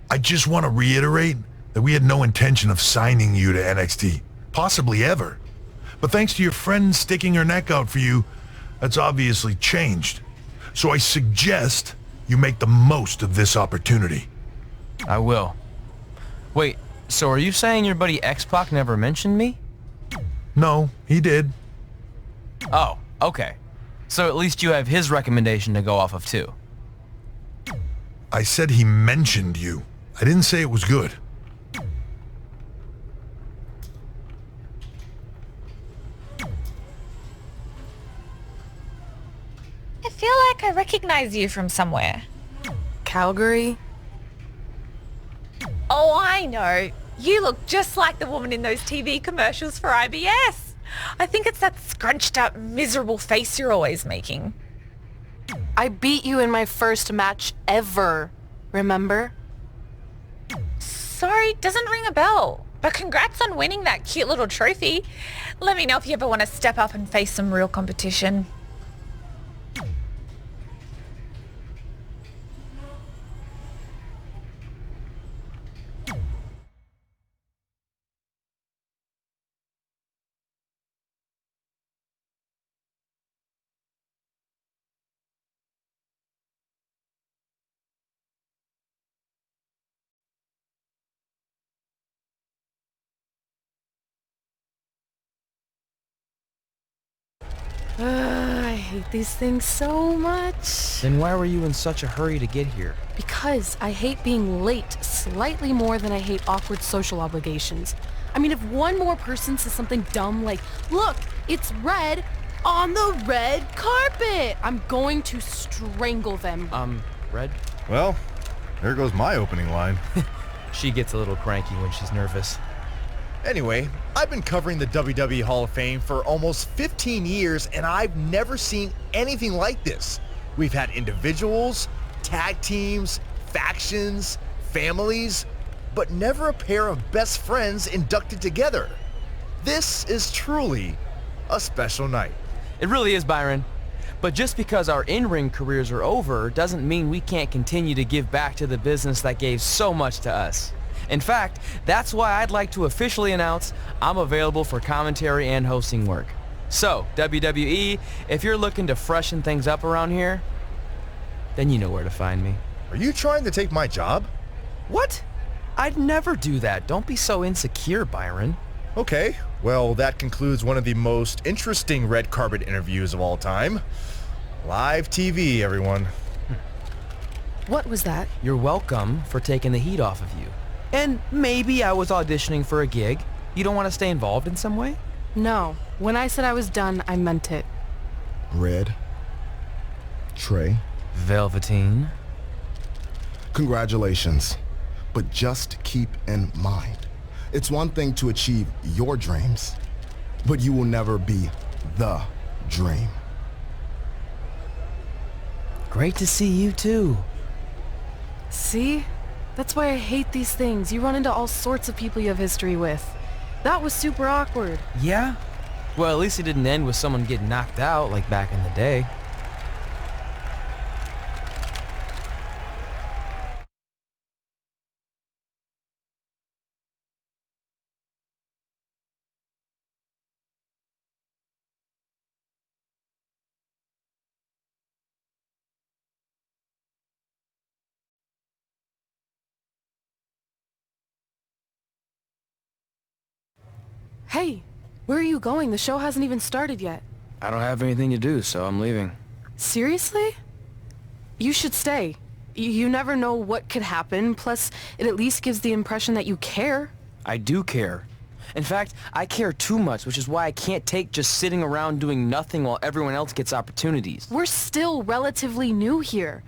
I just want to reiterate that we had no intention of signing you to NXT, possibly ever. But thanks to your friend sticking her neck out for you, that's obviously changed. So I suggest you make the most of this opportunity. I will. Wait, so are you saying your buddy X-Pac never mentioned me? No, he did. Oh, okay. So at least you have his recommendation to go off of too. I said he mentioned you. I didn't say it was good. I feel like I recognize you from somewhere. Calgary? Oh, I know. You look just like the woman in those TV commercials for IBS. I think it's that scrunched up, miserable face you're always making. I beat you in my first match ever, remember? Sorry, doesn't ring a bell. But congrats on winning that cute little trophy. Let me know if you ever want to step up and face some real competition. I hate these things so much. Then why were you in such a hurry to get here? Because I hate being late slightly more than I hate awkward social obligations. I mean, if one more person says something dumb like, look, it's red on the red carpet, I'm going to strangle them. Red? Well, there goes my opening line. She gets a little cranky when she's nervous. Anyway, I've been covering the WWE Hall of Fame for almost 15 years, and I've never seen anything like this. We've had individuals, tag teams, factions, families, but never a pair of best friends inducted together. This is truly a special night. It really is, Byron. But just because our in-ring careers are over doesn't mean we can't continue to give back to the business that gave so much to us. In fact, that's why I'd like to officially announce I'm available for commentary and hosting work. So, WWE, if you're looking to freshen things up around here, then you know where to find me. Are you trying to take my job? What? I'd never do that. Don't be so insecure, Byron. Okay, well, that concludes one of the most interesting red carpet interviews of all time. Live TV, everyone. What was that? You're welcome for taking the heat off of you. And maybe I was auditioning for a gig. You don't want to stay involved in some way? No. When I said I was done, I meant it. Red. Trey. Velveteen. Congratulations. But just keep in mind, it's one thing to achieve your dreams, but you will never be the dream. Great to see you too. See? That's why I hate these things. You run into all sorts of people you have history with. That was super awkward. Yeah? Well, at least it didn't end with someone getting knocked out like back in the day. Hey, where are you going? The show hasn't even started yet. I don't have anything to do, so I'm leaving. Seriously? You should stay. You never know what could happen, plus it at least gives the impression that you care. I do care. In fact, I care too much, which is why I can't take just sitting around doing nothing while everyone else gets opportunities. We're still relatively new here.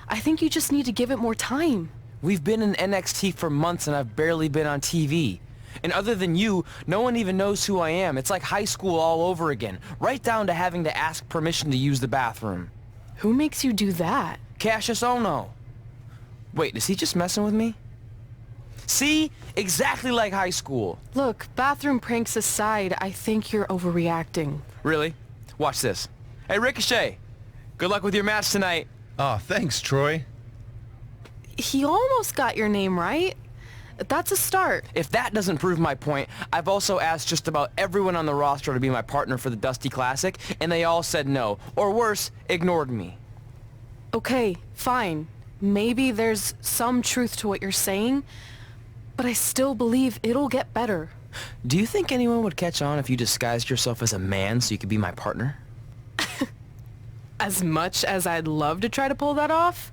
I think you just need to give it more time. We've been in NXT for months and I've barely been on TV. And other than you, no one even knows who I am. It's like high school all over again, right down to having to ask permission to use the bathroom. Who makes you do that? Cassius Ohno. Wait, is he just messing with me? See? Exactly like high school. Look, bathroom pranks aside, I think you're overreacting. Really? Watch this. Hey, Ricochet. Good luck with your match tonight. Aw, thanks, Troy. He almost got your name right. That's a start. If that doesn't prove my point, I've also asked just about everyone on the roster to be my partner for the Dusty Classic, and they all said no. Or worse, ignored me. Okay, fine. Maybe there's some truth to what you're saying, but I still believe it'll get better. Do you think anyone would catch on if you disguised yourself as a man so you could be my partner? As much as I'd love to try to pull that off,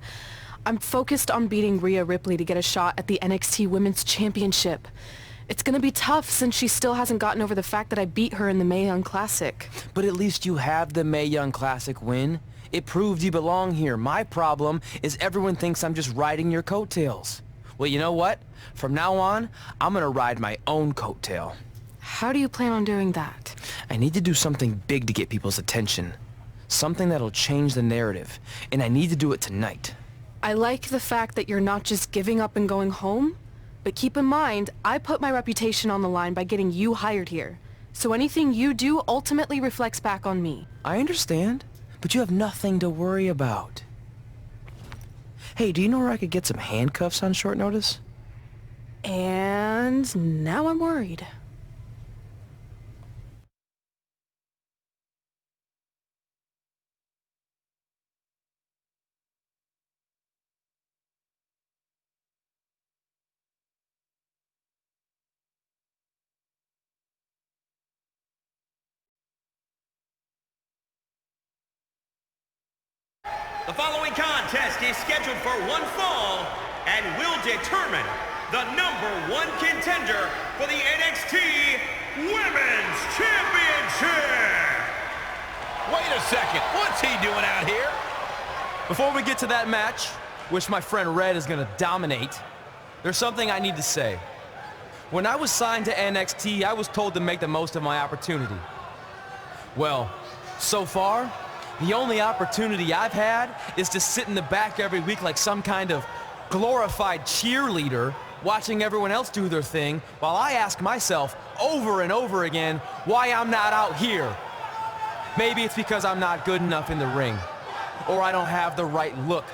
I'm focused on beating Rhea Ripley to get a shot at the NXT Women's Championship. It's gonna be tough since she still hasn't gotten over the fact that I beat her in the Mae Young Classic. But at least you have the Mae Young Classic win. It proved you belong here. My problem is everyone thinks I'm just riding your coattails. Well, you know what? From now on, I'm gonna ride my own coattail. How do you plan on doing that? I need to do something big to get people's attention. Something that'll change the narrative. And I need to do it tonight. I like the fact that you're not just giving up and going home, but keep in mind, I put my reputation on the line by getting you hired here. So anything you do ultimately reflects back on me. I understand, but you have nothing to worry about. Hey, do you know where I could get some handcuffs on short notice? And now I'm worried. The following contest is scheduled for one fall and will determine the #1 contender for the NXT Women's Championship. Wait a second, what's he doing out here? Before we get to that match, which my friend Red is gonna dominate, there's something I need to say. When I was signed to NXT, I was told to make the most of my opportunity. Well, so far, the only opportunity I've had is to sit in the back every week like some kind of glorified cheerleader, watching everyone else do their thing, while I ask myself over and over again why I'm not out here. Maybe it's because I'm not good enough in the ring, or I don't have the right look,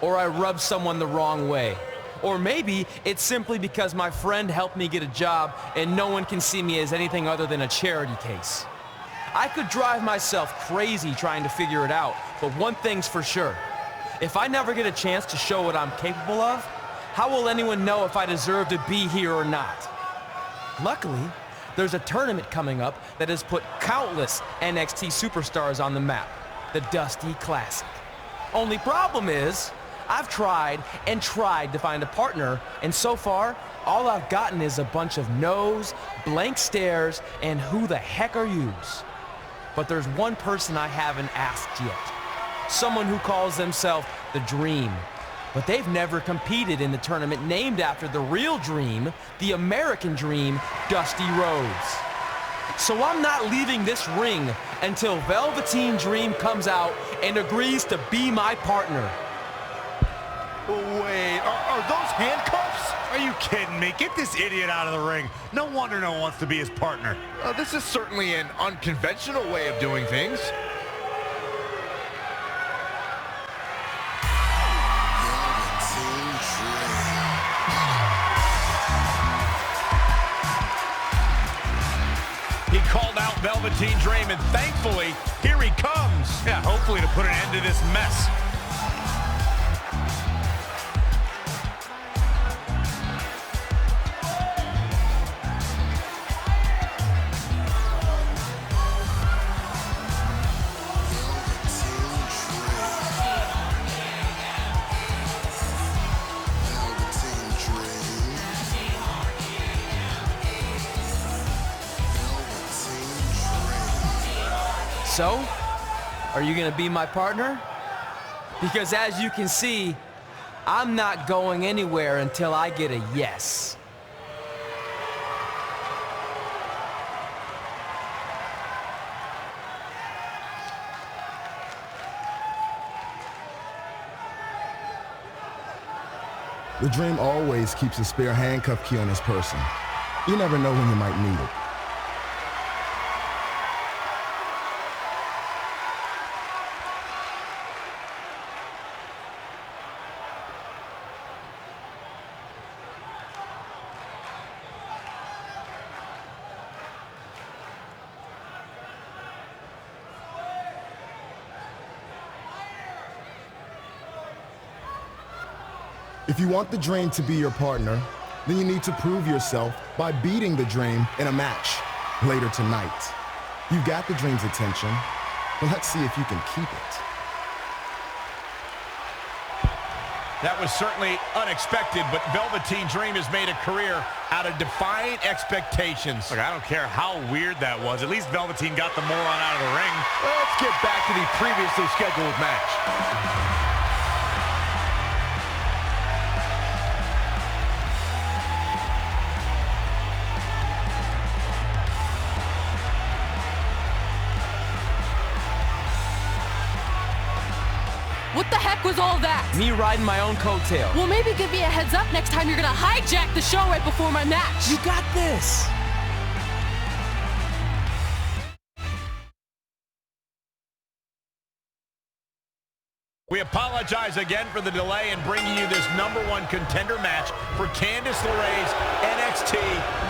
or I rub someone the wrong way. Or maybe it's simply because my friend helped me get a job and no one can see me as anything other than a charity case. I could drive myself crazy trying to figure it out, but one thing's for sure. If I never get a chance to show what I'm capable of, how will anyone know if I deserve to be here or not? Luckily, there's a tournament coming up that has put countless NXT superstars on the map, the Dusty Classic. Only problem is, I've tried and tried to find a partner, and so far, all I've gotten is a bunch of no's, blank stares, and who the heck are yous? But there's one person I haven't asked yet. Someone who calls themselves the Dream. But they've never competed in the tournament named after the real Dream, the American Dream, Dusty Rhodes. So I'm not leaving this ring until Velveteen Dream comes out and agrees to be my partner. Wait, are those handcuffs? Are you kidding me? Get this idiot out of the ring. No wonder no one wants to be his partner. This is certainly an unconventional way of doing things. He called out Velveteen Dream, and thankfully, here he comes. Yeah, hopefully to put an end to this mess. So, are you gonna be my partner? Because as you can see, I'm not going anywhere until I get a yes. The Dream always keeps a spare handcuff key on his person. You never know when you might need it. If you want the Dream to be your partner, then you need to prove yourself by beating the Dream in a match later tonight. You've got the Dream's attention, but let's see if you can keep it. That was certainly unexpected, but Velveteen Dream has made a career out of defying expectations. Look, I don't care how weird that was. At least Velveteen got the moron out of the ring. Let's get back to the previously scheduled match. What the heck was all that? Me riding my own coattail. Well, maybe give me a heads up next time you're gonna hijack the show right before my match. You got this. We apologize again for the delay in bringing you this #1 contender match for Candice LeRae's NXT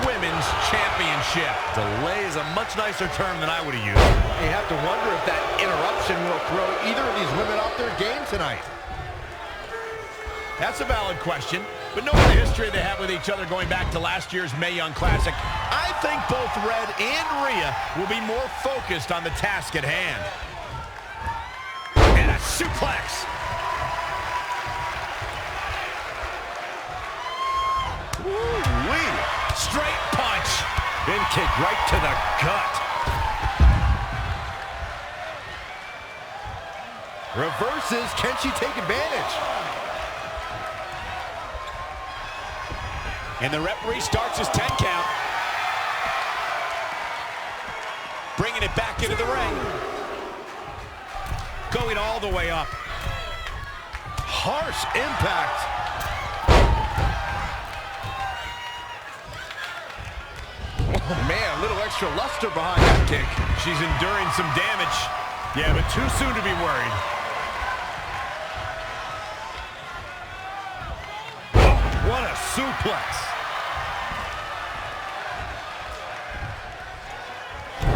Women's Championship. Delay is a much nicer term than I would have used. You have to wonder if that interruption will throw either of these women off their game tonight. That's a valid question, but knowing the history they have with each other going back to last year's Mae Young Classic, I think both Red and Rhea will be more focused on the task at hand. And a suplex. Woo-wee. Straight punch. Been kicked right to the gut. Reverses. Can she take advantage? And the referee starts his 10 count. Bringing it back into the ring. Going all the way up. Harsh impact. Oh, man, a little extra luster behind that kick. She's enduring some damage. Yeah, but too soon to be worried. Oh, what a suplex.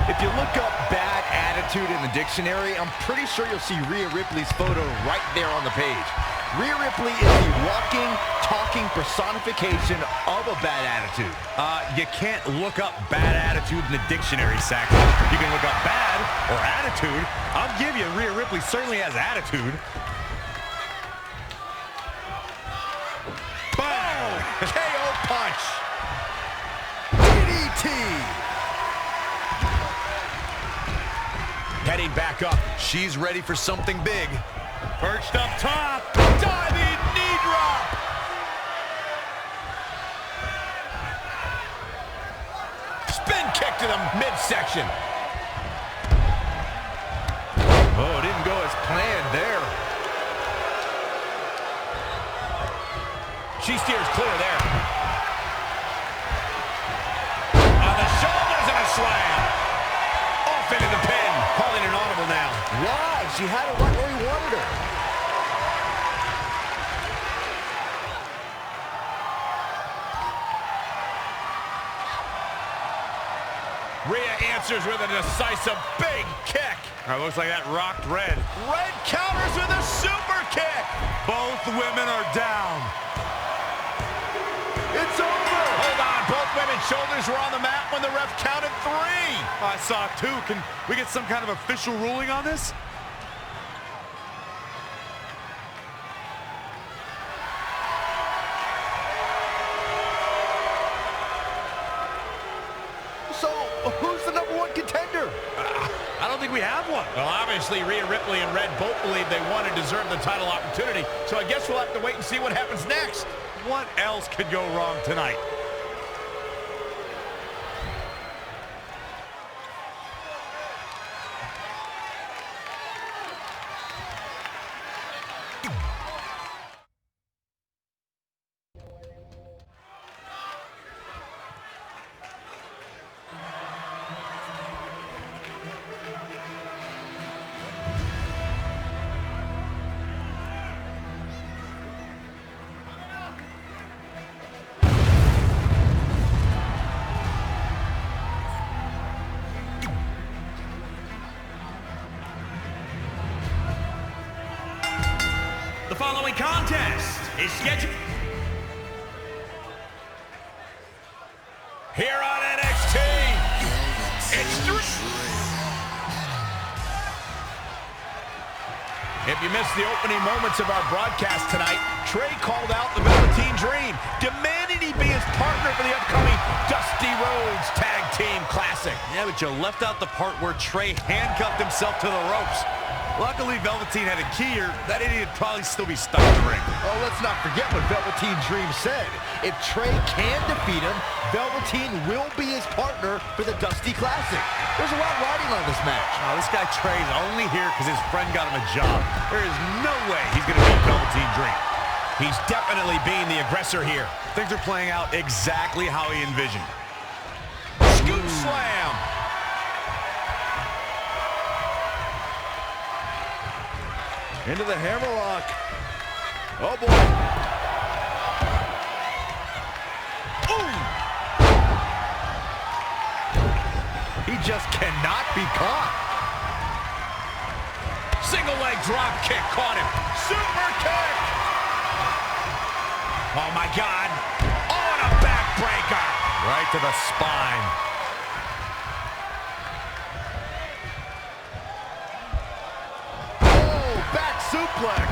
If you look up bad attitude in the dictionary, I'm pretty sure you'll see Rhea Ripley's photo right there on the page. Rhea Ripley is the walking, talking personification of a bad attitude. You can't look up bad attitude in the dictionary, Saxon. You can look up bad or attitude. I'll give you, Rhea Ripley certainly has attitude. Boom! KO punch. DDT! Heading back up. She's ready for something big. Perched up top. Diving knee drop. Spin kick to the midsection. Oh, it didn't go as planned there. She steers clear there. On the shoulders and a slam. Off into the pin. Calling an audible now. Why? She had it right where he wanted her. Rhea answers with a decisive big kick. Looks like that rocked Red. Red counters with a super kick. Both women are down. It's over. Hold on. Both women's shoulders were on the mat when the ref counted 3. I saw 2. Can we get some kind of official ruling on this? So, who's the #1 contender? I don't think we have one. Well, obviously, Rhea Ripley and Red both believe they want to deserve the title opportunity, so I guess we'll have to wait and see what happens next. What else could go wrong tonight? The following contest is scheduled If you missed the opening moments of our broadcast tonight, Trey called out the Velveteen Dream, demanding he be his partner for the upcoming Dusty Rhodes Tag Team Classic. Yeah, but you left out the part where Trey handcuffed himself to the ropes. Luckily, Velveteen had a key, or that idiot would probably still be stuck in the ring. Oh, let's not forget what Velveteen Dream said. If Trey can defeat him, Velveteen will be his partner for the Dusty Classic. There's a lot riding on this match. Oh, this guy Trey's only here because his friend got him a job. There is no way he's going to beat Velveteen Dream. He's definitely being the aggressor here. Things are playing out exactly how he envisioned. Scoop slam. Into the hammerlock. Oh, boy. Ooh. He just cannot be caught. Single leg drop kick caught him. Super kick. Oh, my God. Oh, and a backbreaker. Right to the spine. Back suplex.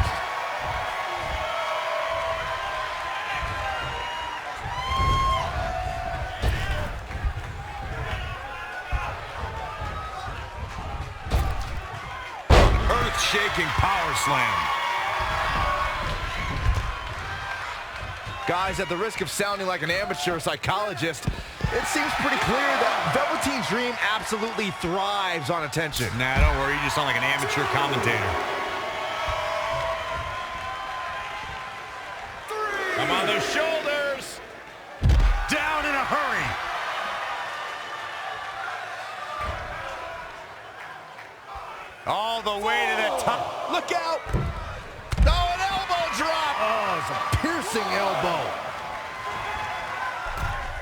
Earth-shaking power slam. Guys, at the risk of sounding like an amateur psychologist, it seems pretty clear that Velveteen Dream absolutely thrives on attention. Nah, don't worry, you just sound like an amateur commentator. Come on the shoulders. Down in a hurry. All the way to the top. Look out! Oh, an elbow drop! Oh, it's a piercing elbow.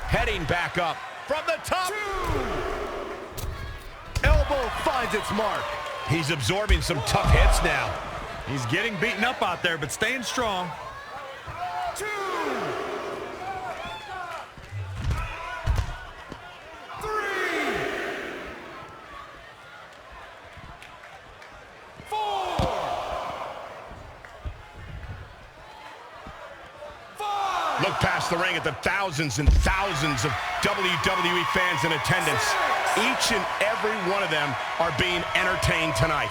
Heading back up from the top. Elbow finds its mark. He's absorbing some tough hits now. He's getting beaten up out there, but staying strong. Look past the ring at the thousands and thousands of WWE fans in attendance. Each and every one of them are being entertained tonight.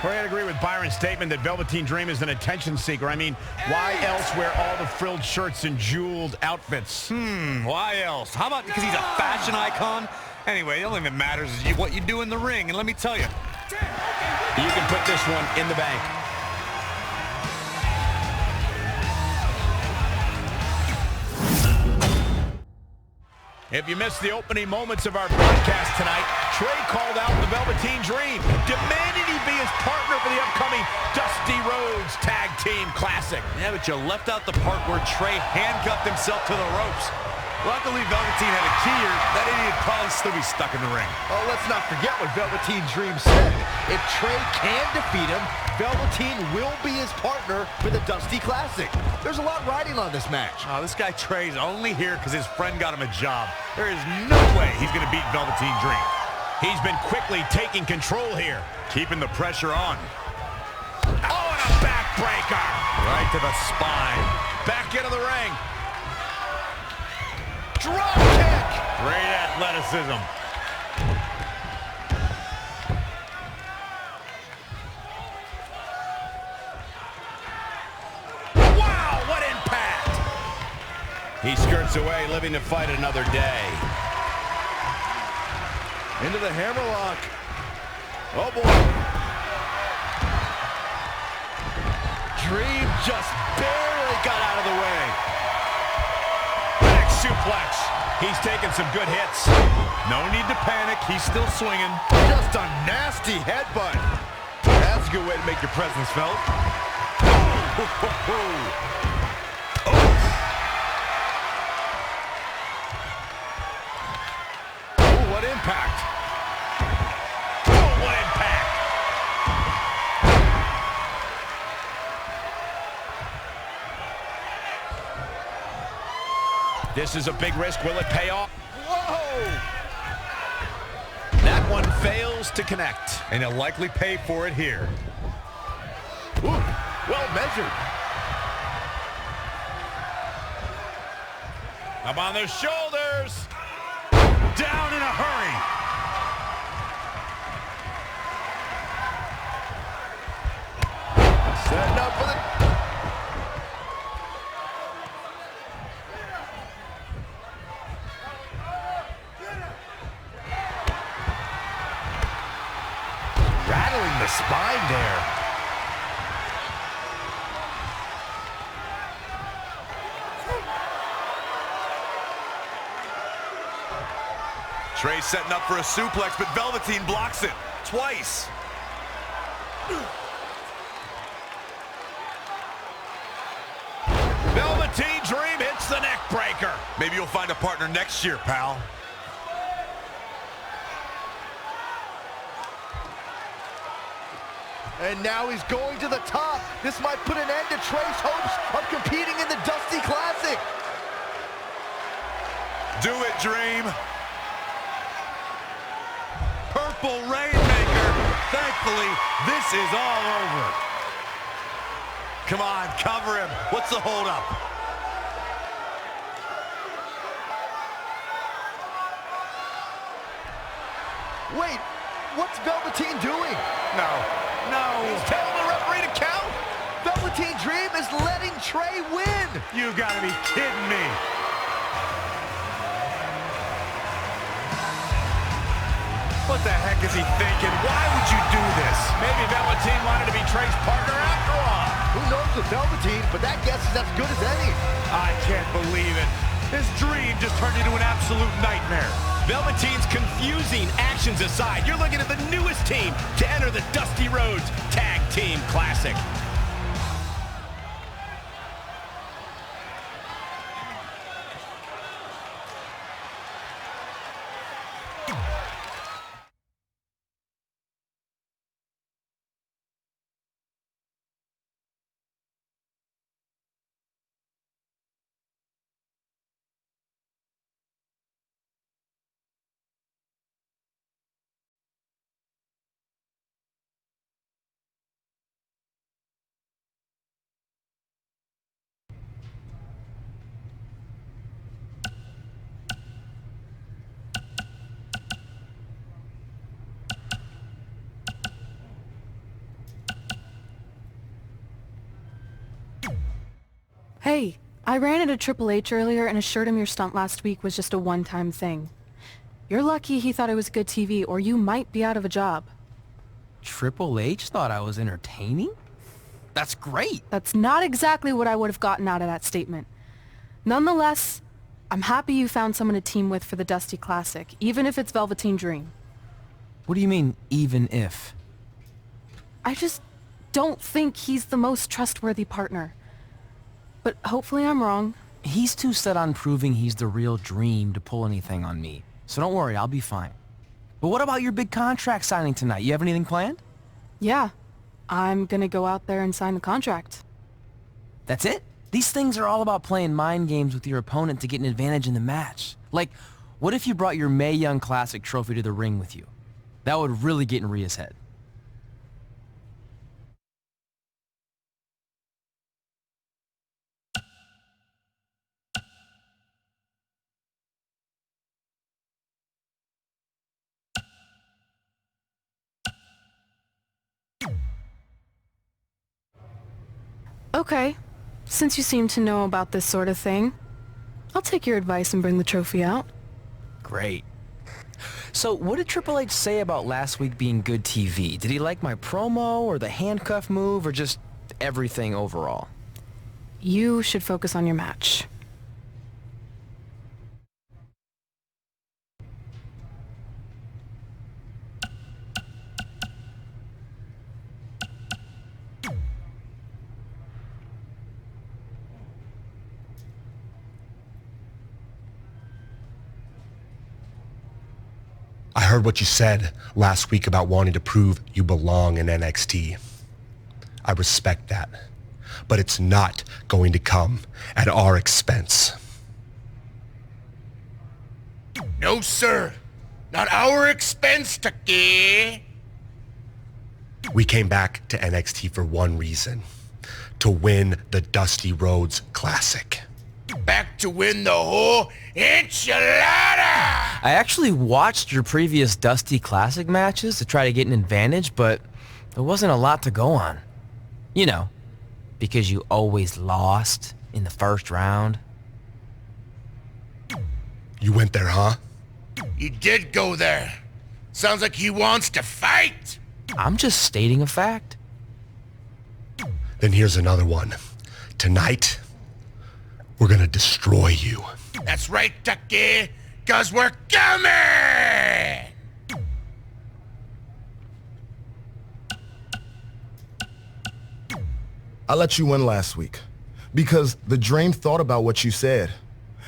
I agree with Byron's statement that Velveteen Dream is an attention seeker. I mean, why else wear all the frilled shirts and jeweled outfits? Why else? How about because he's a fashion icon? Anyway, the only thing that matters is what you do in the ring, and let me tell you. You can put this one in the bank. If you missed the opening moments of our broadcast tonight, Trey called out the Velveteen Dream, demanding he be his partner for the upcoming Dusty Rhodes Tag Team Classic. Yeah, but you left out the part where Trey handcuffed himself to the ropes. Luckily, Velveteen had a key, or that idiot would probably still be stuck in the ring. Oh, let's not forget what Velveteen Dream said. If Trey can defeat him, Velveteen will be his partner for the Dusty Classic. There's a lot riding on this match. Oh, this guy Trey's only here because his friend got him a job. There is no way he's going to beat Velveteen Dream. He's been quickly taking control here. Keeping the pressure on. Oh, and a backbreaker. Right to the spine. Back into the ring. Drop kick. Great athleticism. Wow, what impact. He skirts away, living to fight another day. Into the hammerlock. Oh, boy. Dream just barely got out of the way. Back suplex. He's taking some good hits. No need to panic. He's still swinging. Just a nasty headbutt. That's a good way to make your presence felt. Oh, what impact. Oh, what impact. This is a big risk. Will it pay off? Whoa! That one failed fails to connect. And he'll likely pay for it here. Ooh, well measured. Up on their shoulders. Down in a hurry. Setting up for the... Rattling the spine there. Trey setting up for a suplex, but Velveteen blocks it twice. Velveteen Dream hits the neck breaker. Maybe you'll find a partner next year, pal. And now he's going to the top. This might put an end to Trey's hopes of competing in the Dusty Classic. Do it, Dream. Purple Rainmaker. Thankfully, this is all over. Come on, cover him. What's the holdup? Wait, what's Velveteen doing? No. He's telling the referee to count. Velveteen Dream is letting Trey win. You gotta be kidding me. What the heck is he thinking? Why would you do this? Maybe Velveteen wanted to be Trey's partner after all. Who knows with Velveteen, but that guess is as good as any. I can't believe it. His dream just turned into an absolute nightmare. Velveteen's confusing actions aside, you're looking at the newest team to enter the Dusty Rhodes Tag Team Classic. Hey, I ran into Triple H earlier and assured him your stunt last week was just a one-time thing. You're lucky he thought it was good TV, or you might be out of a job. Triple H thought I was entertaining? That's great. That's not exactly what I would have gotten out of that statement. Nonetheless, I'm happy you found someone to team with for the Dusty Classic, even if it's Velveteen Dream. What do you mean, even if? I just don't think he's the most trustworthy partner. But hopefully I'm wrong. He's too set on proving he's the real Dream to pull anything on me. So don't worry, I'll be fine. But what about your big contract signing tonight? You have anything planned? Yeah, I'm gonna go out there and sign the contract. That's it? These things are all about playing mind games with your opponent to get an advantage in the match. Like, what if you brought your Mae Young Classic trophy to the ring with you? That would really get in Rhea's head. Okay, since you seem to know about this sort of thing, I'll take your advice and bring the trophy out. Great. So what did Triple H say about last week being good TV? Did he like my promo, or the handcuff move, or just everything overall? You should focus on your match. I heard what you said last week about wanting to prove you belong in NXT. I respect that, but it's not going to come at our expense. No, sir. Not our expense, Tucky. We came back to NXT for one reason. To win the Dusty Rhodes Classic. Back to win the whole enchilada! I actually watched your previous Dusty Classic matches to try to get an advantage, but there wasn't a lot to go on. You know, because you always lost in the first round. You went there, huh? He did go there. Sounds like he wants to fight. I'm just stating a fact. Then here's another one. Tonight, we're gonna destroy you. That's right, Tucky, 'cause we're coming! I let you win last week because the Dream thought about what you said.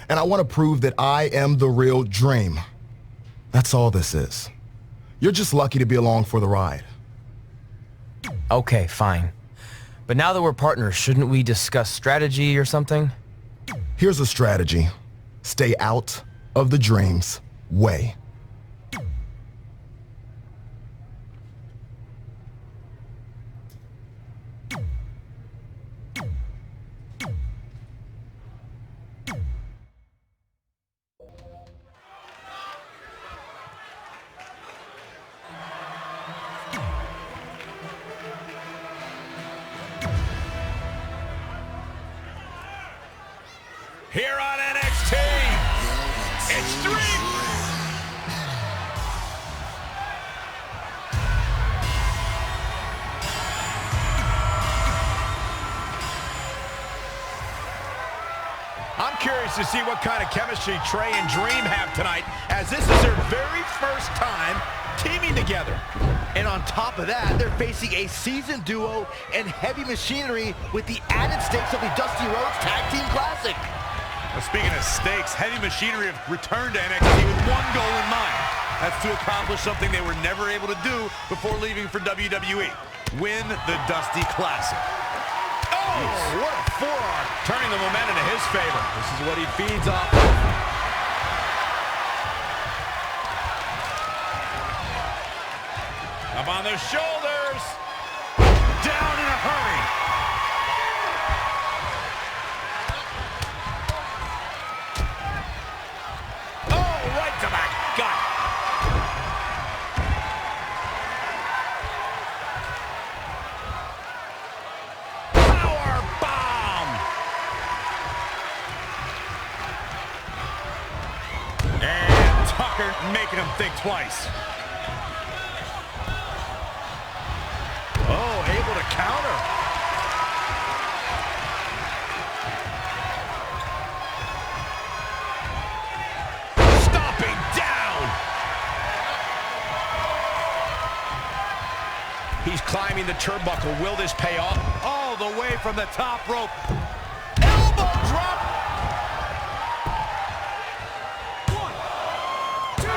And I want to prove that I am the real Dream. That's all this is. You're just lucky to be along for the ride. Okay, fine. But now that we're partners, shouldn't we discuss strategy or something? Here's a strategy. Stay out of the Dream's way. Here on NXT, it's Dream. I'm curious to see what kind of chemistry Trey and Dream have tonight, as this is their very first time teaming together. And on top of that, they're facing a seasoned duo and heavy machinery with the added stakes of the Dusty Rhodes Tag Team Classic. Well, speaking of stakes, Heavy Machinery have returned to NXT with one goal in mind. That's to accomplish something they were never able to do before leaving for WWE. Win the Dusty Classic. Oh, what a forearm. Turning the momentum to his favor. This is what he feeds off of. Up on their shoulders. Down in a hurry. Oh, right to the gut. Power bomb. And Tucker making him think twice. Oh, able to counter. Stomping down. He's climbing the turnbuckle. Will this pay off? All the way from the top rope. Elbow drop. 1, 2.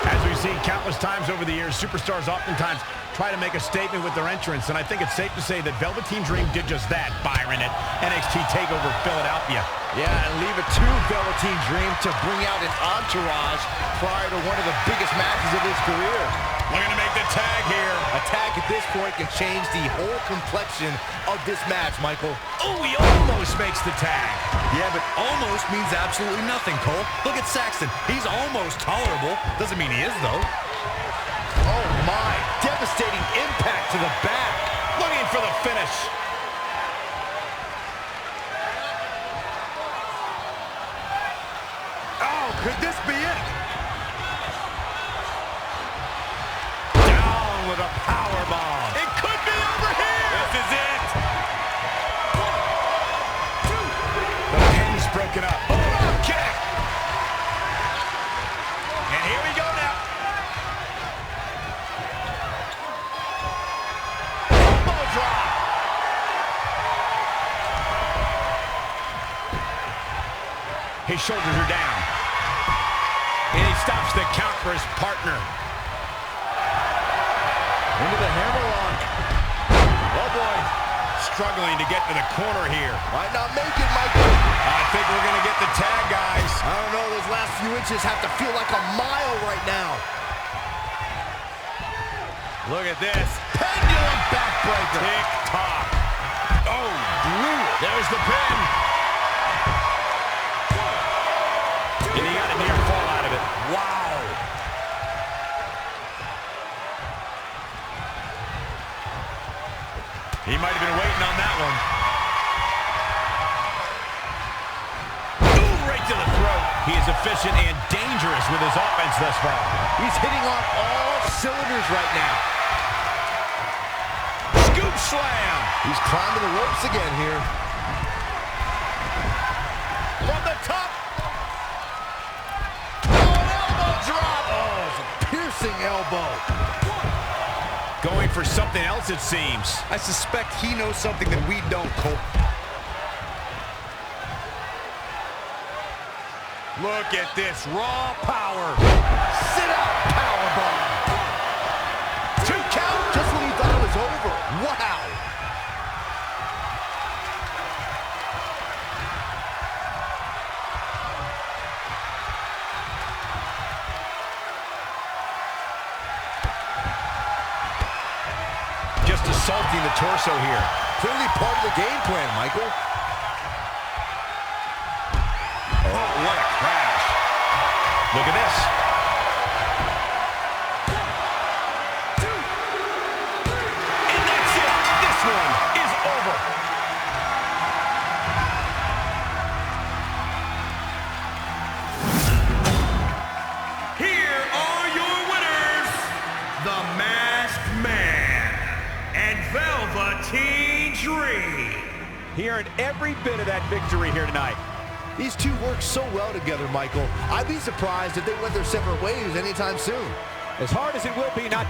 As we've seen countless times over the years, superstars oftentimes try to make a statement with their entrance, and I think it's safe to say that Velveteen Dream did just that, Byron, at NXT TakeOver Philadelphia. Yeah, and leave it to Velveteen Dream to bring out an entourage prior to one of the biggest matches of his career. Looking to make the tag here. A tag at this point can change the whole complexion of this match, Michael. Oh, he almost makes the tag. Yeah, but almost means absolutely nothing, Cole. Look at Saxton. He's almost tolerable. Doesn't mean he is, though. Oh, my. Devastating impact to the back. Looking for the finish. Oh, could this be it? Down with a power bomb. It could be over here. This is it. 1, 2. The pin's broken up. Oh, kick. And here we go now. Elbow drop. His shoulders are down. And he stops the count for his partner. Into the hammerlock. Oh, boy. Struggling to get to the corner here. Might not make it, Michael. I think we're going to get the tag, guys. I don't know. Those last few inches have to feel like a mile right now. Look at this. Pendulum backbreaker. Tick-tock. Oh, brutal. There's the pin. And he got a near fall out of it. Wow. He might have been waiting on that one. Ooh, right to the throat. He is efficient and dangerous with his offense thus far. He's hitting on all cylinders right now. Scoop slam. He's climbing the ropes again here. From the top. Elbow drop. Oh, it's a piercing elbow. Going for something else, it seems. I suspect he knows something that we don't, Cole. Look at this raw power. Sit out powerbomb. 2 count just when he thought it was over. Wow. Just assaulting the torso here. Clearly part of the game plan, Michael. Oh, what a crash. Look at this. And that's it. This one is over. Here are your winners, the Masked Man and Velveteen Dream. Hearing every bit of that victory here tonight. These two work so well together, Michael. I'd be surprised if they went their separate ways anytime soon. As hard as it will be not...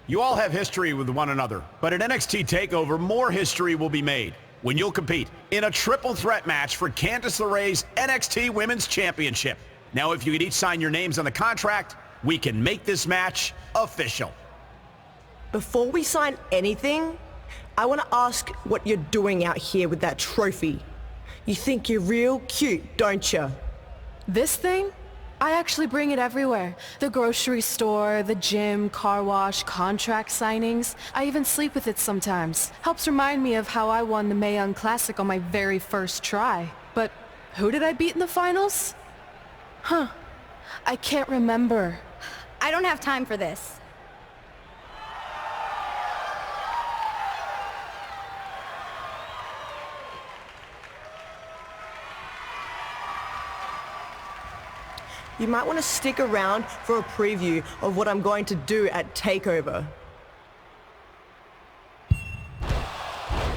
You all have history with one another, but at NXT TakeOver, more history will be made when you'll compete in a triple threat match for Candice LeRae's NXT Women's Championship. Now, if you could each sign your names on the contract, we can make this match official. Before we sign anything, I want to ask what you're doing out here with that trophy. You think you're real cute, don't you? This thing? I actually bring it everywhere. The grocery store, the gym, car wash, contract signings. I even sleep with it sometimes. Helps remind me of how I won the Mae Young Classic on my very first try. But who did I beat in the finals? Huh. I can't remember. I don't have time for this. You might want to stick around for a preview of what I'm going to do at TakeOver.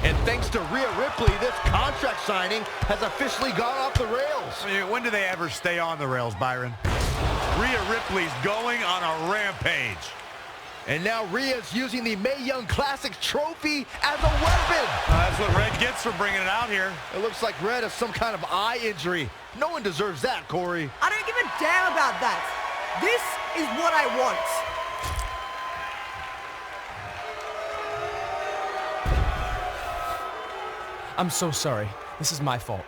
And thanks to Rhea Ripley, this contract signing has officially gone off the rails. I mean, when do they ever stay on the rails, Byron? Rhea Ripley's going on a rampage. And now Rhea's using the Mae Young Classic trophy as a weapon. That's what Red gets for bringing it out here. It looks like Red has some kind of eye injury. No one deserves that, Corey. I don't give a damn about that. This is what I want. I'm so sorry. This is my fault.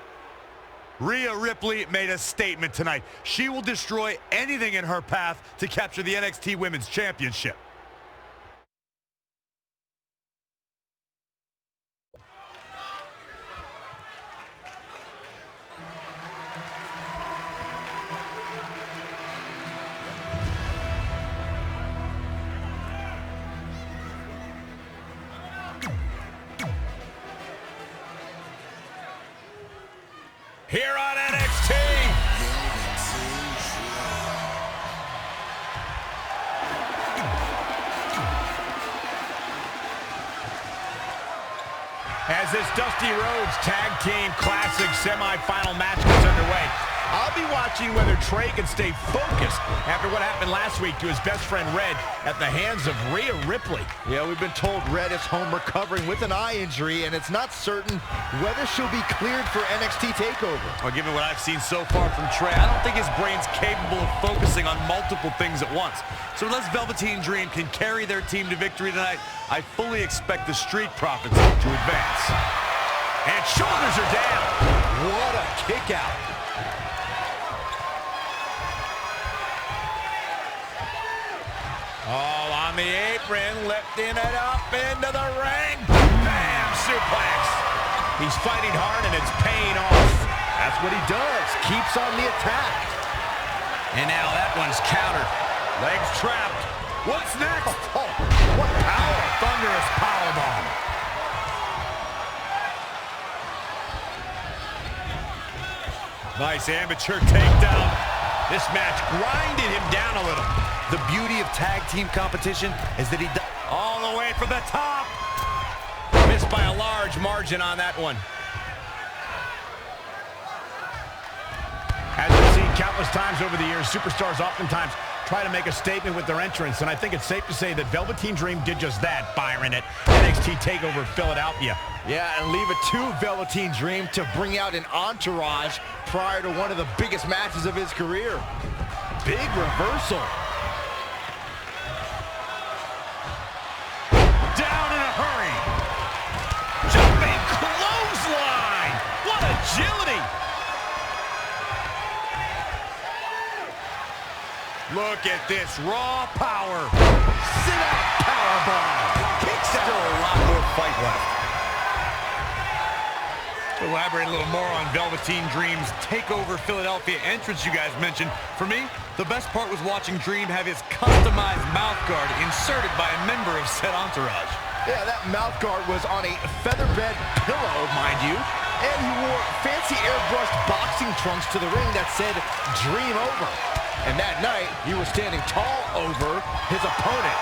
Rhea Ripley made a statement tonight. She will destroy anything in her path to capture the NXT Women's Championship. Here on NXT. As this Dusty Rhodes Tag Team Classic semifinal match gets underway, I'll be watching whether Trey can stay focused after what happened last week to his best friend Red at the hands of Rhea Ripley. Yeah, we've been told Red is home recovering with an eye injury, and it's not certain whether she'll be cleared for NXT TakeOver. Well, given what I've seen so far from Trey, I don't think his brain's capable of focusing on multiple things at once. So unless Velveteen Dream can carry their team to victory tonight, I fully expect the Street Profits to advance. And shoulders are down. What a kick out. All on the apron, lifting it up into the ring. Bam! Suplex. He's fighting hard and it's paying off. That's what he does. Keeps on the attack. And now that one's countered. Legs trapped. What's next? Oh, what power. Thunderous powerbomb. Nice amateur takedown. This match grinded him down a little. The beauty of tag team competition is that he does All the way from the top. Missed by a large margin on that one. As we've seen countless times over the years, superstars oftentimes try to make a statement with their entrance, and I think it's safe to say that Velveteen Dream did just that, Byron, at NXT TakeOver Philadelphia. Yeah, and leave it to Velveteen Dream to bring out an entourage prior to one of the biggest matches of his career. Big reversal. Down in a hurry. Jumping clothesline. What agility. Look at this raw power. Sit-up powerbomb. Kicks out. Still a lot more fight left. To elaborate a little more on Velveteen Dream's TakeOver Philadelphia entrance you guys mentioned. For me, the best part was watching Dream have his customized mouth guard inserted by a member of said entourage. Yeah, that mouth guard was on a featherbed pillow, mind you. And he wore fancy airbrushed boxing trunks to the ring that said, Dream Over. And that night, he was standing tall over his opponent.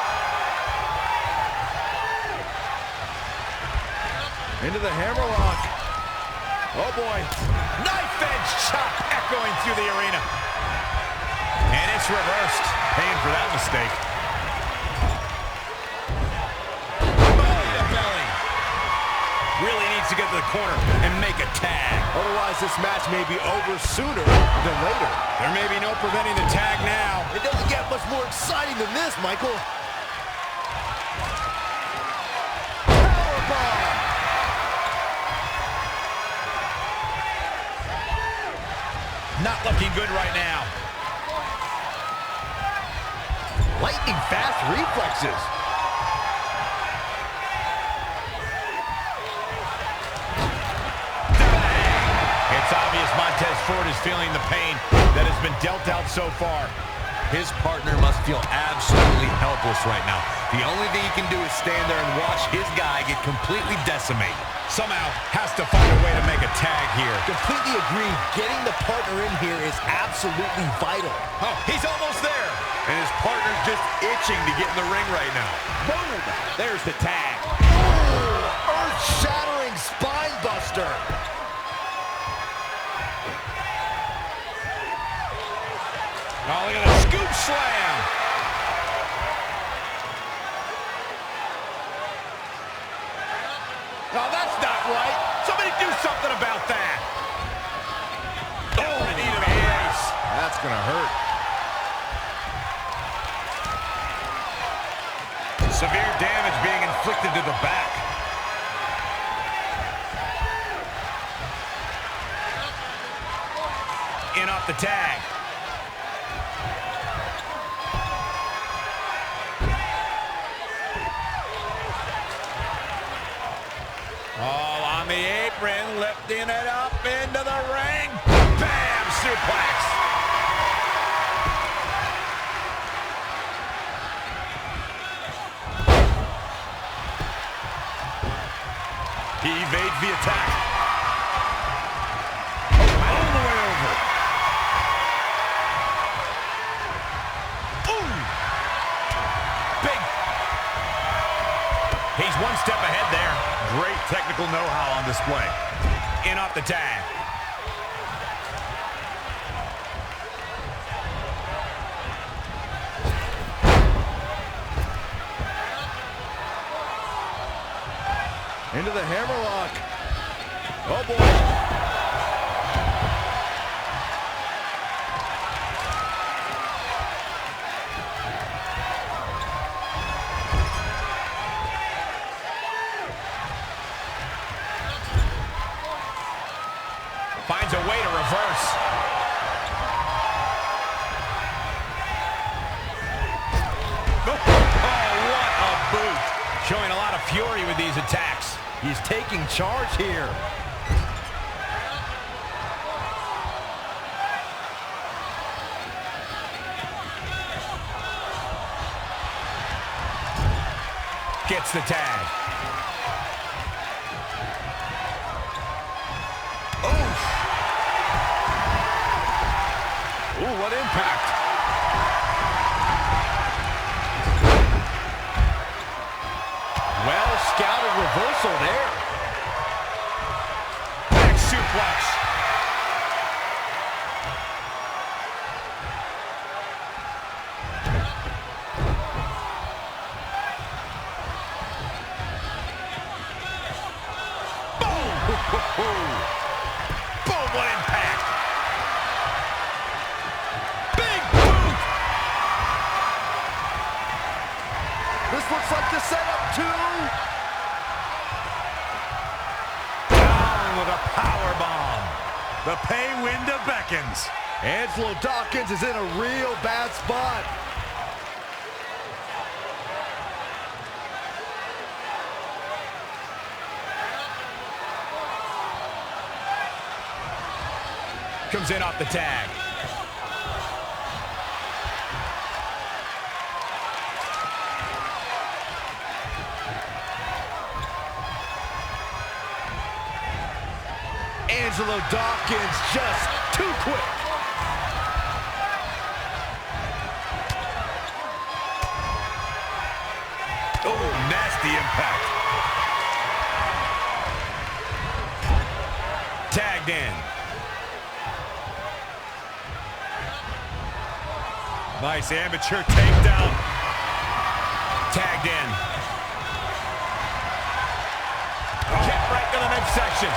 Into the hammerlock. Oh boy. Knife edge chop echoing through the arena. And it's reversed. Paying for that mistake. Belly to belly. Really needs to get to the corner and make a tag. Otherwise, this match may be over sooner than later. There may be no preventing the tag now. It doesn't get much more exciting than this, Michael. Powerbomb. Not looking good right now. Lightning fast reflexes. It's obvious Montez Ford is feeling the pain that has been dealt out so far. His partner must feel absolutely helpless right now. The only thing he can do is stand there and watch his guy get completely decimated. Somehow has to find a way to make a tag here. Completely agree. Getting the partner in here is absolutely vital. Oh, he's almost there. And his partner's just itching to get in the ring right now. Boom! There's the tag. Oh, earth-shattering spine buster. Oh, look at the scoop slam. Oh, that's not right. Somebody do something about that. Oh, knee to the face. That's going to hurt. Severe damage being inflicted to the back. In off the tag. All on the apron, lifting it up into the ring. Bam! Suplex. He evades the attack. All the way over. Ooh! Big. He's one step ahead there. Great technical know-how on display. In off the tag. Into the hammerlock. Oh, boy. Finds a way to reverse. Oh, what a boot. Showing a lot of fury with these attacks. He's taking charge here. Gets the tag. Ooh, what impact. Well scouted reversal there. Back suplex. Boom! Boom, what impact. This looks like the setup, too. Down with a powerbomb. The pay window beckons. Angelo Dawkins is in a real bad spot. Comes in off the tag. Angelo Dawkins just too quick. Oh, nasty impact. Tagged in. Nice amateur takedown. Tagged in. Kick right to the midsection.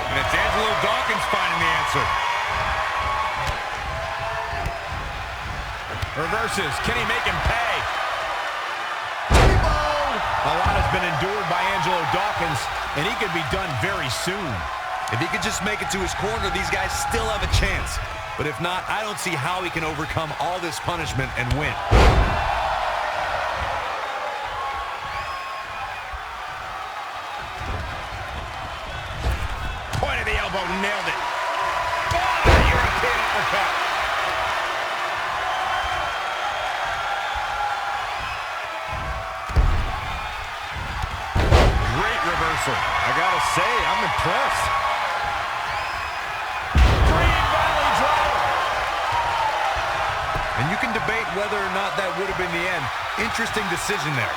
And it's Angelo Dawkins finding the answer. Reverses. Can he make him pay? A lot has been endured by Angelo Dawkins, and he could be done very soon. If he could just make it to his corner, these guys still have a chance. But if not, I don't see how he can overcome all this punishment and win. Point of the elbow, nailed it. Oh, the European uppercut. Great reversal. I gotta say, I'm impressed. And you can debate whether or not that would have been the end. Interesting decision there.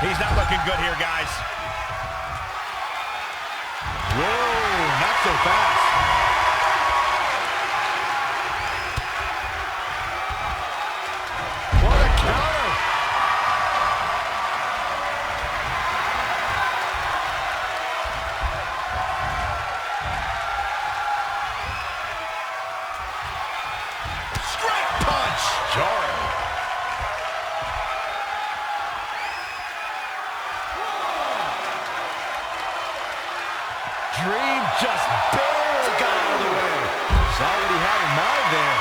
He's not looking good here, guys. Whoa, not so fast. What a counter. Straight punch. Jarring. Dream just barely got out of the way. Saw what he had in mind there.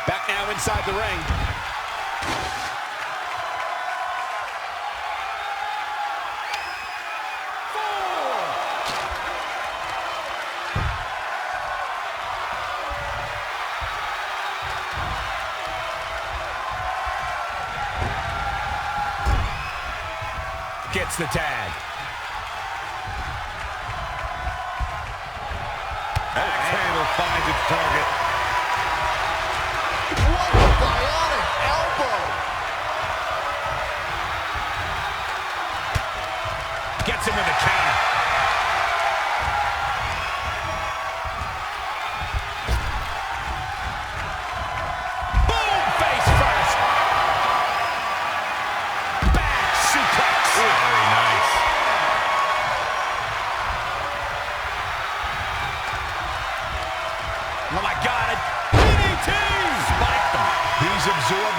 Back now inside the ring. Gets the tag. Axe handle finds its target. What a bionic elbow. Gets him with a counter.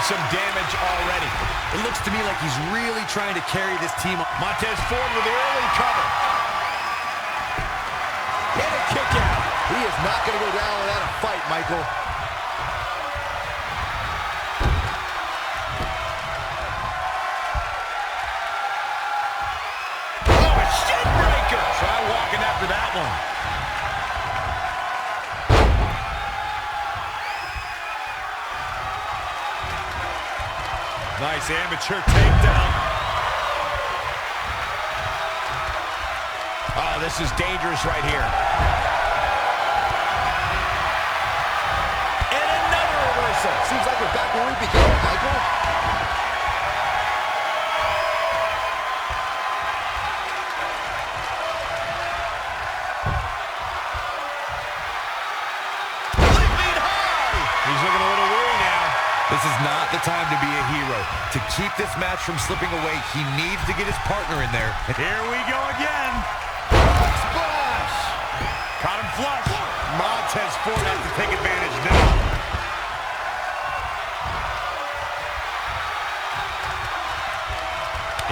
some damage already. It looks to me like he's really trying to carry this team. Montez Ford with the early cover. And a kick out. He is not going to go down without a fight, Michael. Oh, a shin breaker. Try walking after that one. Nice amateur takedown. Oh, this is dangerous right here. And another reversal. Seems like we're back where we began, Michael. Leaping high. He's looking a little weary now. This is not the time to be a hero. To keep this match from slipping away, he needs to get his partner in there. Here we go again. Splash. Caught him flush. Montez Ford has to take advantage now.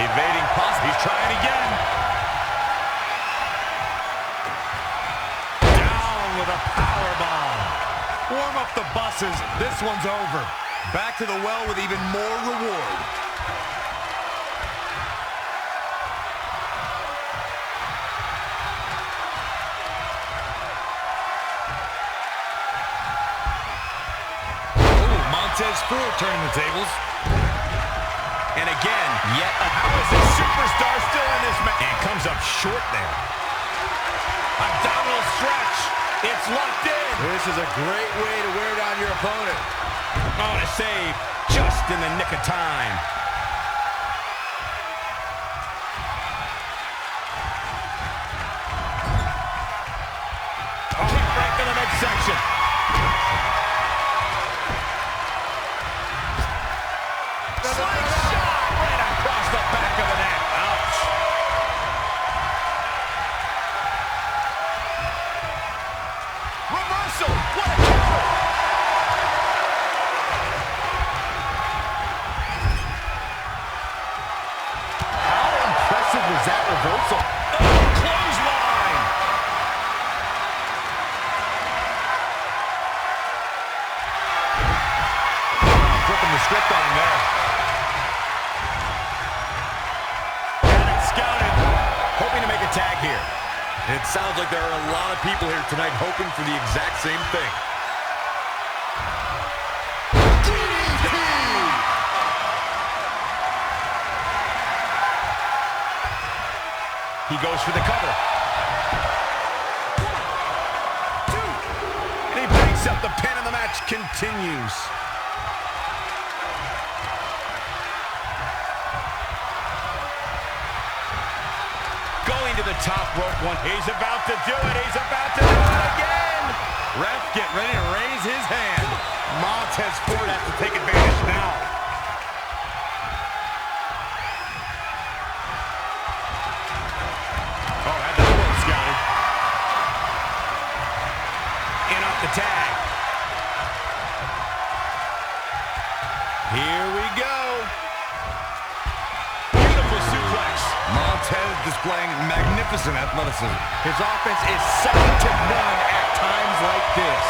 Evading possible. He's trying again. Down with a powerbomb. Warm up the buses. This one's over. Back to the well with even more reward. Oh, Montez Ford turning the tables. And again, yet how is this superstar still in this match? And comes up short there. Abdominal stretch. It's locked in. This is a great way to wear down your opponent. Oh, and a save just in the nick of time. Oh, right to the midsection. Slingshot right across the back of the neck. Ouch. Reversal. What a counter. Was that reversal? Oh, clothesline! Flipping the script on him there. Got it scouted. Hoping to make a tag here. It sounds like there are a lot of people here tonight hoping for the exact same thing. He goes for the cover. 1, 2. And he breaks up the pin and the match continues. Going to the top rope one. He's about to do it. He's about to do it again. Ref get ready to raise his hand. Montez Ford has to take advantage now. Tag. Here we go. Beautiful suplex. Montez displaying magnificent athleticism. His offense is second to none at times like this.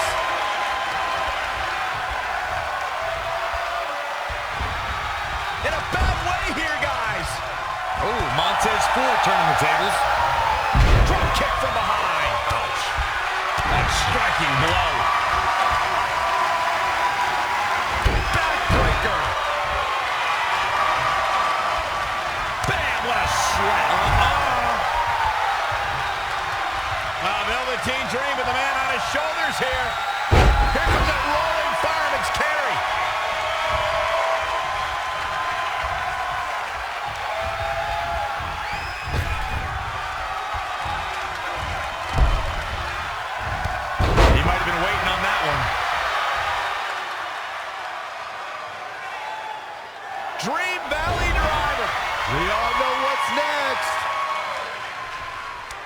In a bad way here, guys. Oh, Montez Ford turning the tables. Drop kick from behind. Ouch. That striking blow. Backbreaker. Bam, what a slap. Velveteen Dream with the man on his shoulders here. Here comes that rolling fireman's carry. He might have been waiting on that one. Dream Valley Driver. We all know what's next.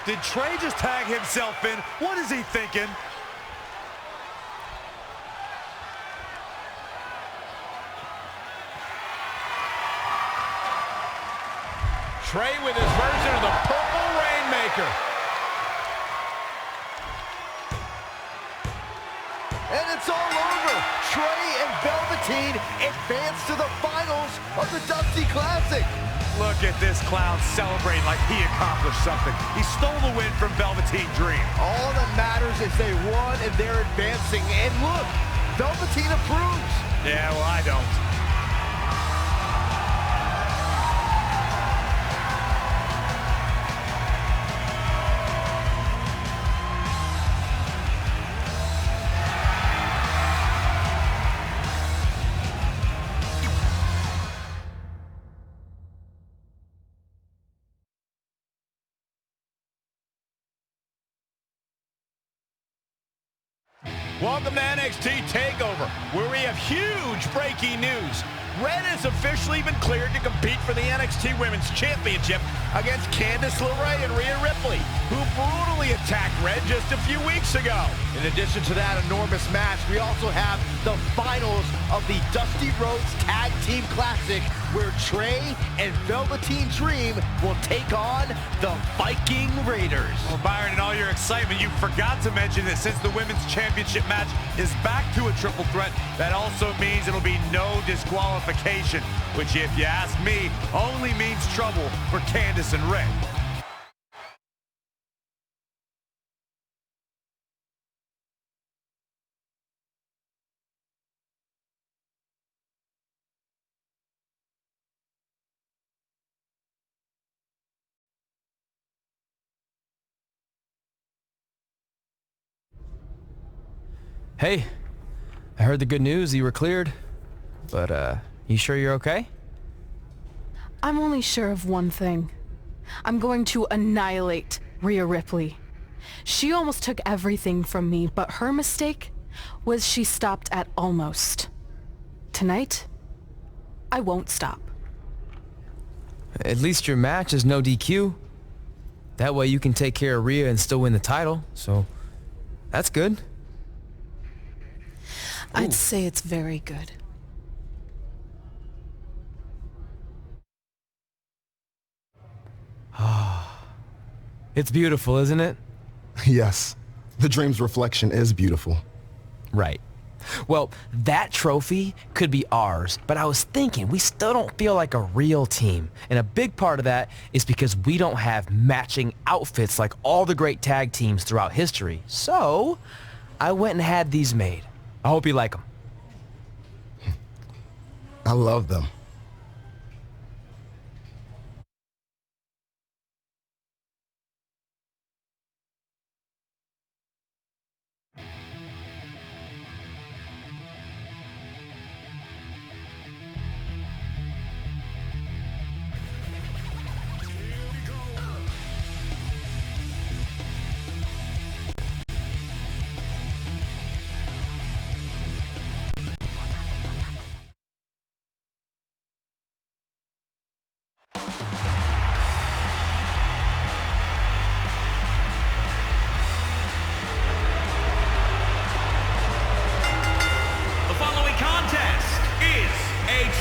Did Trey just tag himself in? What is he thinking? Trey with his version of the Purple Rainmaker. And it's all over. Trey and Velveteen advance to the finals of the Dusty Classic. Look at this clown celebrating like he accomplished something. He stole the win from Velveteen Dream. All that matters is they won and they're advancing. And look, Velveteen approves. Yeah, well, I don't. Welcome to NXT TakeOver, where we have huge breaking news. Red has officially been cleared to compete for the NXT Women's Championship against Candice LeRae and Rhea Ripley, who brutally attacked Red just a few weeks ago. In addition to that enormous match, we also have the finals of the Dusty Rhodes Tag Team Classic, where Trey and Velveteen Dream will take on the Viking Raiders. Well, Byron, in all your excitement, you forgot to mention that since the Women's Championship match is back to a triple threat, that also means it'll be no disqualification, which, if you ask me, only means trouble for Candice and Red. Hey, I heard the good news. You were cleared. But, you sure you're okay? I'm only sure of one thing. I'm going to annihilate Rhea Ripley. She almost took everything from me, but her mistake was she stopped at almost. Tonight, I won't stop. At least your match is no DQ. That way you can take care of Rhea and still win the title, so that's good. I'd say it's very good. It's beautiful, isn't it? Yes, the Dream's reflection is beautiful. Right. Well, that trophy could be ours, but I was thinking we still don't feel like a real team. And a big part of that is because we don't have matching outfits like all the great tag teams throughout history. So, I went and had these made. I hope you like them. I love them.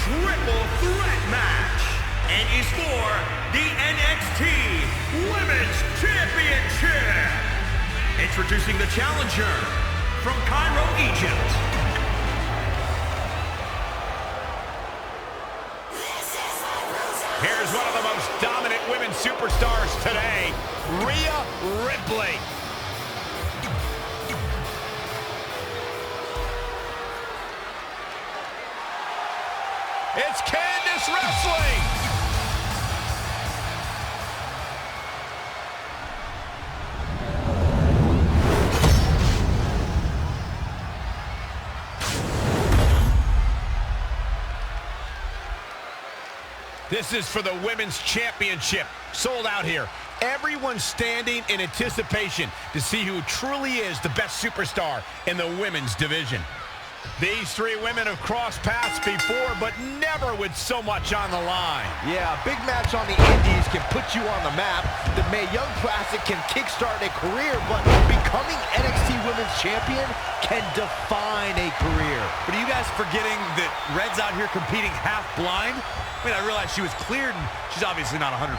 triple threat match and is for the NXT Women's Championship. Introducing the challenger from Cairo, Egypt. Here's one of the most dominant women's superstars today, Rhea Ripley. It's Candice wrestling. This is for the Women's Championship. Sold out here. Everyone's standing in anticipation to see who truly is the best superstar in the women's division. These three women have crossed paths before, but never with so much on the line. Yeah, a big match on the Indies can put you on the map. The Mae Young Classic can kickstart a career, but becoming NXT Women's Champion can define a career. But are you guys forgetting that Red's out here competing half blind? I mean, I realize she was cleared, and she's obviously not 100%.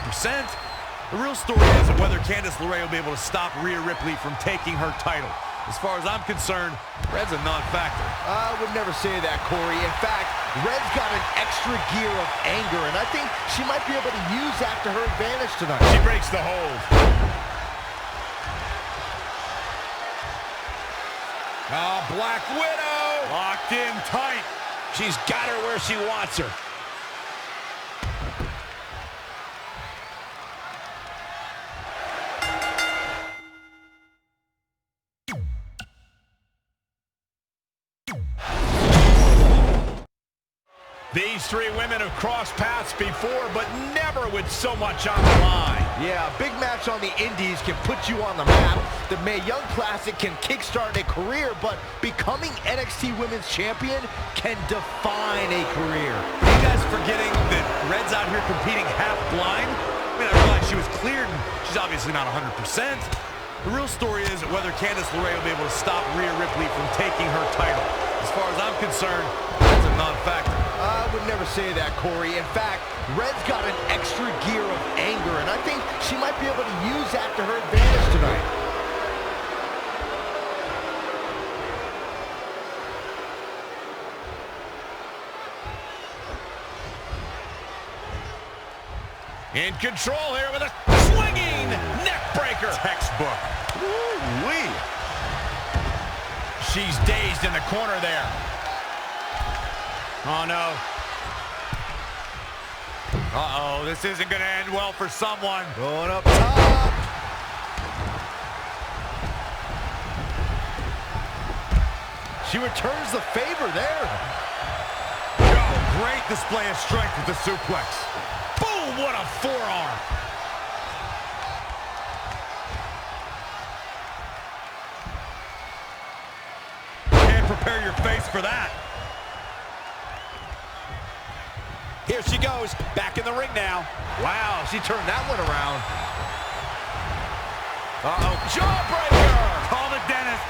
The real story is whether Candice LeRae will be able to stop Rhea Ripley from taking her title. As far as I'm concerned, Red's a non-factor. I would never say that, Corey. In fact, Red's got an extra gear of anger, and I think she might be able to use that to her advantage tonight. She breaks the hold. Black Widow! Locked in tight. She's got her where she wants her. These three women have crossed paths before, but never with so much on the line. Yeah, a big match on the Indies can put you on the map. The Mae Young Classic can kickstart a career, but becoming NXT Women's Champion can define a career. Are you guys forgetting that Red's out here competing half blind? I mean, I realize she was cleared, and she's obviously not 100%. The real story is whether Candice LeRae will be able to stop Rhea Ripley from taking her title. As far as I'm concerned, that's a non-factor. I would never say that, Corey. In fact, Red's got an extra gear of anger, and I think she might be able to use that to her advantage tonight. In control here with a swinging neck breaker. Textbook. Woo-wee. She's dazed in the corner there. Oh, no. Uh-oh, this isn't going to end well for someone. Going up top. She returns the favor there. Oh, great display of strength with the suplex. Boom, what a forearm. Can't prepare your face for that. Here she goes, back in the ring now. Wow, she turned that one around. Uh-oh. Jawbreaker! Call the dentist.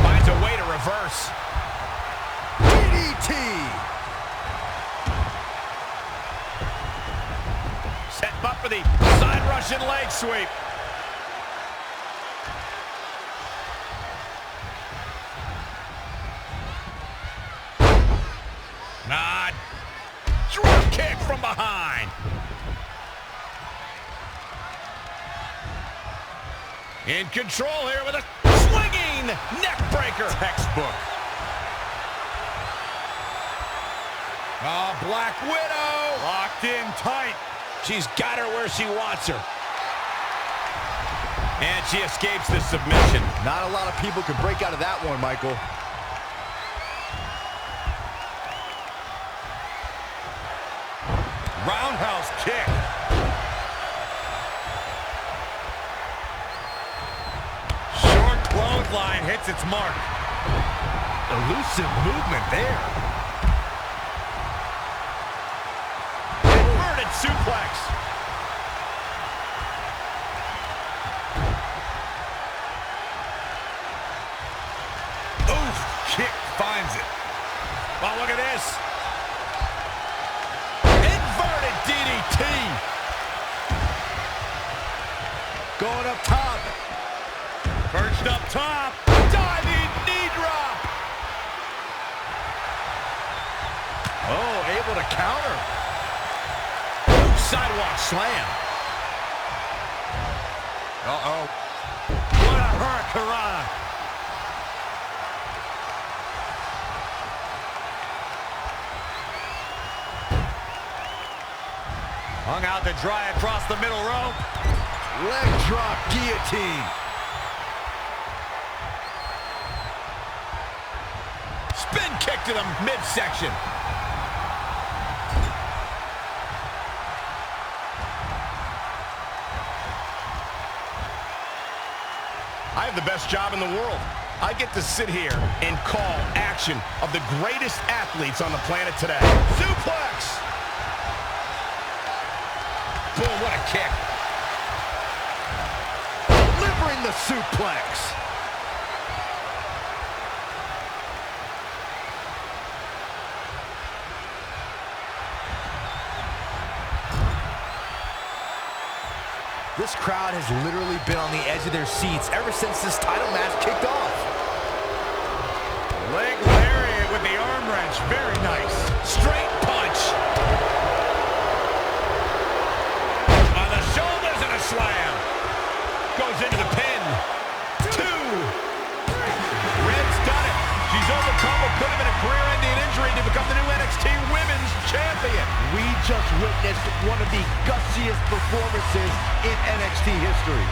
Finds a way to reverse. DDT! Setting up for the side Russian leg sweep. Nod. Drop kick from behind. In control here with a swinging neck breaker. Textbook. Black Widow. Locked in tight. She's got her where she wants her. And she escapes the submission. Not a lot of people can break out of that one, Michael. Roundhouse kick. Short clothesline hits its mark. Elusive movement there. Inverted suplex. Oof, kick finds it. Oh, look at this. Inverted DDT. Going up top. Perched up top. Diving knee drop. Oh, able to counter. Sidewalk slam. Uh-oh. What a hurricanrana. Hung out to dry across the middle rope. Leg drop guillotine. Spin kick to the midsection. I have the best job in the world. I get to sit here and call action of the greatest athletes on the planet today. Suplex! Boom, what a kick. Delivering the suplex. This crowd has literally been on the edge of their seats ever since this title match kicked off. Leg lariat with the arm wrench. Very nice. Straight punch. On the shoulders and a slam. Goes into the pin. 2. Red's done it. She's overcome what could have been a career-ending injury to become the new NXT Women's Champion. We just witnessed one of the gutsiest performances in NXT history.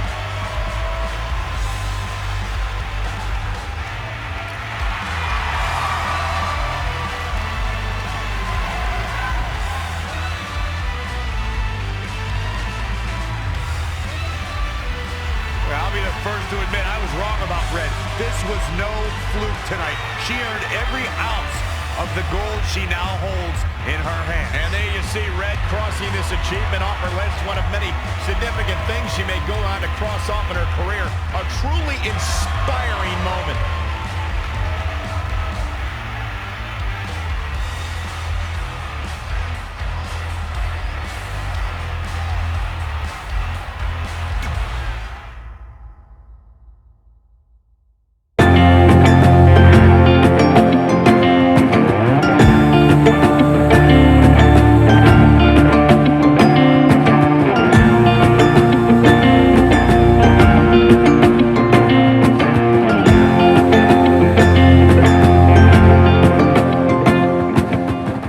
I'll be the first to admit I was wrong about Red. This was no fluke tonight. She earned every ounce of the gold she now holds in her hand. And there you see Red crossing this achievement off her list. One of many significant things she may go on to cross off in her career. A truly inspiring moment.